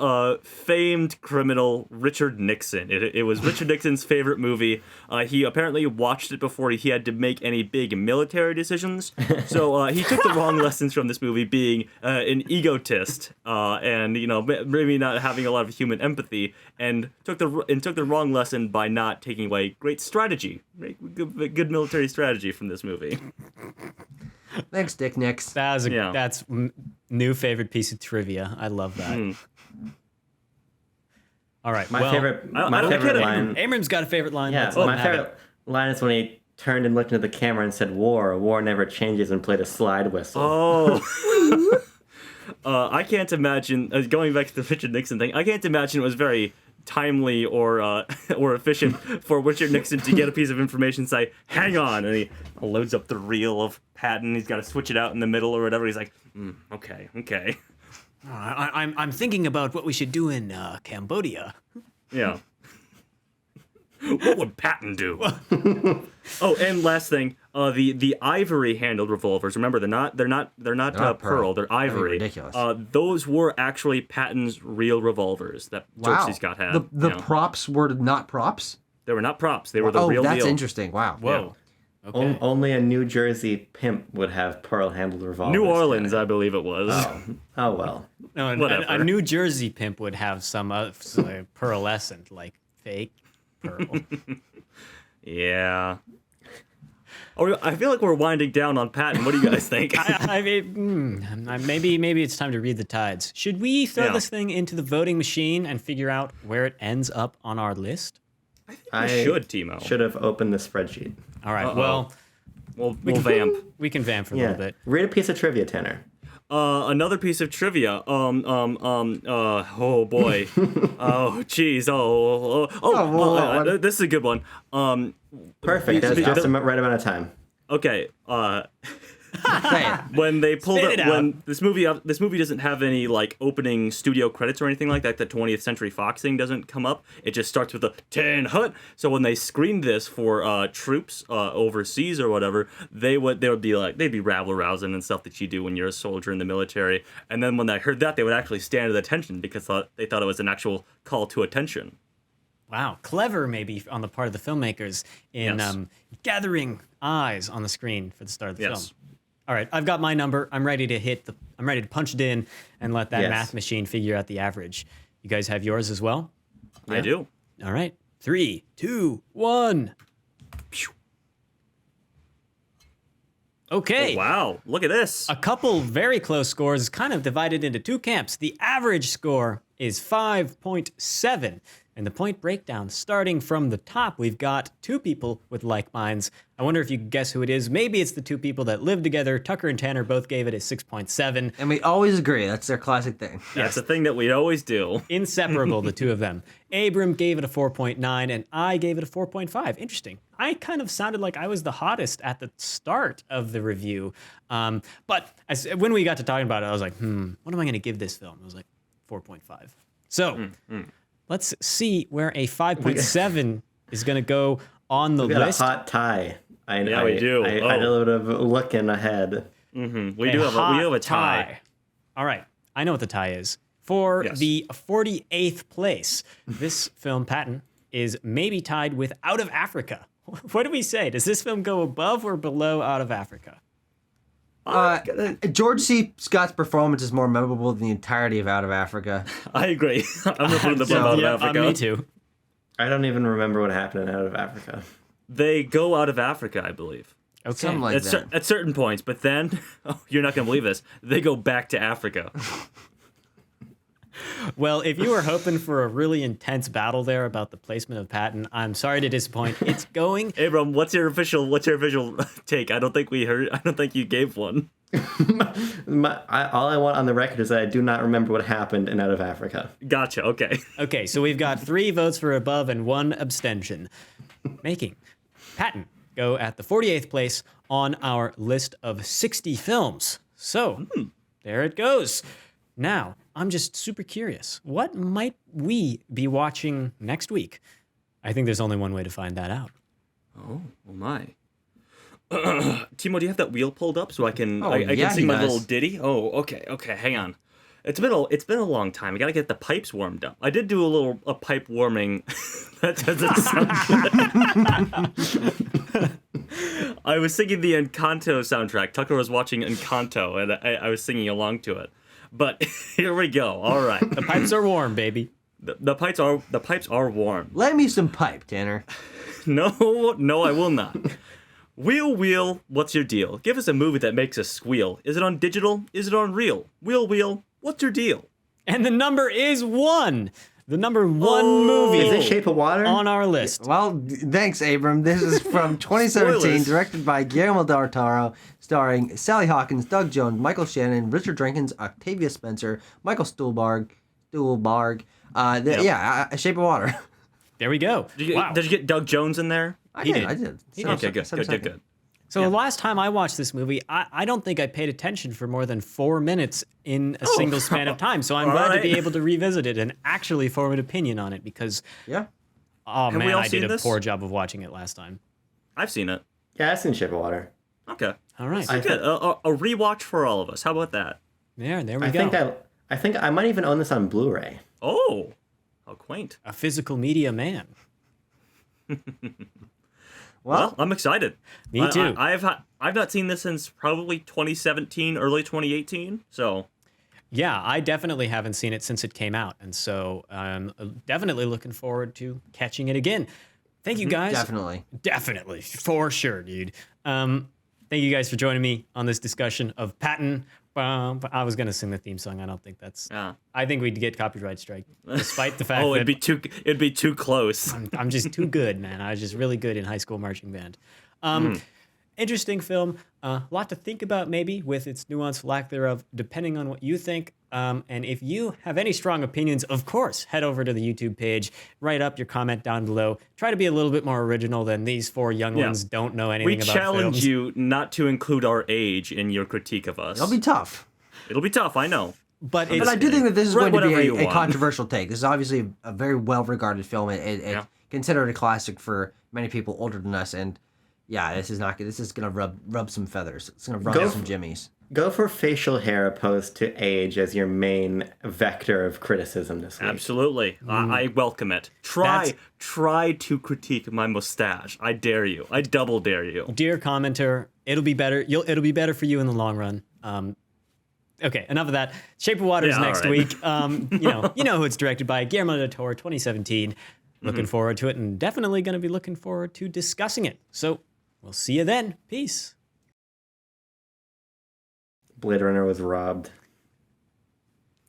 famed criminal Richard Nixon. It was Richard Nixon's favorite movie. He apparently watched it before he had to make any big military decisions. So he took the wrong lessons from this movie, being an egotist and maybe not having a lot of human empathy, and took the wrong lesson by not taking away great strategy, good military strategy from this movie. thanks, Dick Nix. That's new favorite piece of trivia. I love that. All right. My favorite line. Amram's got a favorite line. Yeah, Let's let him my have favorite line is when he turned and looked into the camera and said, "War never changes," and played a slide whistle. Oh. I can't imagine, going back to the Richard Nixon thing, I can't imagine it was very timely or efficient for Richard Nixon to get a piece of information and say, "Hang on," and he loads up the reel of Patton. He's got to switch it out in the middle or whatever. He's like, okay. I'm thinking about what we should do in Cambodia. Yeah. What would Patton do? Oh, and last thing, the ivory handled revolvers. Remember, they're not pearl. They're ivory. Ridiculous. Those were actually Patton's real revolvers that George C. Scott had. The props were not props? They were not props. They were the real deal. Oh, that's interesting. Wow. Whoa. Okay. Only a New Jersey pimp would have pearl-handled revolvers. New Orleans, I believe it was. Oh well. No, Whatever. a New Jersey pimp would have some pearlescent, like fake pearl. Yeah. Oh, I feel like we're winding down on Patton. What do you guys think? Maybe it's time to read the tides. Should we throw this thing into the voting machine and figure out where it ends up on our list? I should, Timo. Should have opened the spreadsheet. All right. Uh-oh. We'll vamp. We can vamp for a little bit. Read a piece of trivia, Tanner. Another piece of trivia. Oh boy. Oh geez. This is a good one. Perfect. That's just the right amount of time. Okay. Say it. When they pulled Spit it up, out. when this movie doesn't have any like opening studio credits or anything like that. The 20th Century Fox thing doesn't come up. It just starts with a Tin Hut. So when they screened this for troops overseas or whatever, they'd be rabble rousing and stuff that you do when you're a soldier in the military. And then when they heard that, they would actually stand at attention because they thought it was an actual call to attention. Wow, clever maybe on the part of the filmmakers in Yes. gathering eyes on the screen for the start of the Yes. film. All right, I've got my number. I'm ready to punch it in and let that math machine figure out the average. You guys have yours as well? I do. All right. 3, 2, 1. Okay. Oh, wow, look at this. A couple very close scores, kind of divided into two camps. The average score is 5.7. And the point breakdown, starting from the top, we've got two people with like minds. I wonder if you can guess who it is. Maybe it's the two people that live together. Tucker and Tanner both gave it a 6.7. And we always agree. That's their classic thing. That's a thing that we always do. Inseparable, the two of them. Abram gave it a 4.9, and I gave it a 4.5. Interesting. I kind of sounded like I was the hottest at the start of the review. But when we got to talking about it, I was like, what am I going to give this film? I was like, 4.5. So let's see where a 5.7 is going to go on the We got list. a hot tie. We do. I had a little bit of looking ahead. We do have a tie. All right. I know what the tie is. For Yes. the 48th place, this film, Patton, is maybe tied with Out of Africa. What do we say? Does this film go above or below Out of Africa? George C. Scott's performance is more memorable than the entirety of Out of Africa. I agree. I'm going to put the above Out of Africa. Me too. I don't even remember what happened in Out of Africa. They go out of Africa, I believe. Okay. Something like that. At certain points, but then, you're not going to believe this, they go back to Africa. Well, if you were hoping for a really intense battle there about the placement of Patton, I'm sorry to disappoint. It's going. Abram, what's your official take? I don't think you gave one. All I want on the record is that I do not remember what happened in Out of Africa. Gotcha. Okay. Okay, so we've got 3 votes for above and 1 abstention, making Patton go at the 48th place on our list of 60 films. So, there it goes. Now, I'm just super curious. What might we be watching next week? I think there's only one way to find that out. Oh my. Timo, do you have that wheel pulled up so I can I yeah, can sing he my does. little ditty? Oh, okay, hang on. It's been a long time. I gotta get the pipes warmed up. I did do a pipe warming. That doesn't sound good. I was singing the Encanto soundtrack. Tucker was watching Encanto, and I was singing along to it. But here we go. All right, The pipes are warm, baby. the pipes are warm. Lend me some pipe, Tanner. No, I will not. Wheel, what's your deal? Give us a movie that makes us squeal. Is it on digital? Is it on real? Wheel, what's your deal? And the number is 1. The number 1 movie Is it Shape of Water? on our list. Well, thanks, Abram. This is from 2017, Spoilers. directed by Guillermo del Toro, starring Sally Hawkins, Doug Jones, Michael Shannon, Richard Jenkins, Octavia Spencer, Michael Stuhlbarg. Shape of Water. There we go. Wow. Did you get Doug Jones in there? I He did. did. I did. Okay, good. So the last time I watched this movie, I don't think I paid attention for more than 4 minutes in a single span of time. So I'm glad to be able to revisit it and actually form an opinion on it because, Yeah. oh we man, all I did seen a this? poor job of watching it last time. I've seen it. Yeah, it's in Shape of Water. Okay. All right. Good. A rewatch for all of us. How about that? There we I go. think I might even own this on Blu-ray. Oh, how quaint. A physical media man. Well, I'm excited. Me too. I've not seen this since probably 2017, early 2018. So Yeah, I definitely haven't seen it since it came out. And so I'm definitely looking forward to catching it again. Thank you guys. Definitely. Definitely. For sure, dude. Thank you guys for joining me on this discussion of Patton. I was going to sing the theme song. I don't think that's... Yeah. I think we'd get copyright strike, despite the fact oh, that it'd be too close. I'm just too good, man. I was just really good in high school marching band. Interesting film. A lot to think about, maybe, with its nuance, lack thereof, depending on what you think. And if you have any strong opinions, of course, head over to the YouTube page, write up your comment down below. Try to be a little bit more original than these 4 young ones don't know anything We about challenge films. you not to include our age in your critique of us. It'll be tough. It'll be tough, I know. But But I do think that this is Write going to whatever you be a want. controversial take. This is obviously a very well-regarded film. It considered a classic for many people older than us. And yeah, this is going to rub some feathers. It's going to rub some jimmies. Go for facial hair opposed to age as your main vector of criticism this week. Absolutely. I welcome it. Try to critique my mustache. I dare you. I double dare you. dear commenter, it'll be better. It'll be better for you in the long run. Okay, enough of that. Shape of Water is Yeah, next all right. week. You know who it's directed by, Guillermo del Toro, 2017. Looking forward to it, and definitely going to be looking forward to discussing it. So we'll see you then. Peace. Blade Runner was robbed.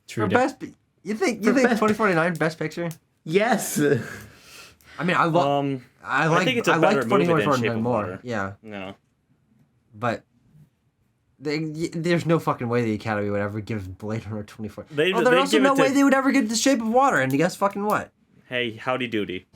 True. For best, you think 2049 best picture? Yes. I mean, I think it's a better movie than 2049 Shape of more. Water. Yeah, No. but there's no fucking way the Academy would ever give Blade Runner 24. There's There's also no way they would ever give The Shape of Water. And guess fucking what? Hey, howdy doody.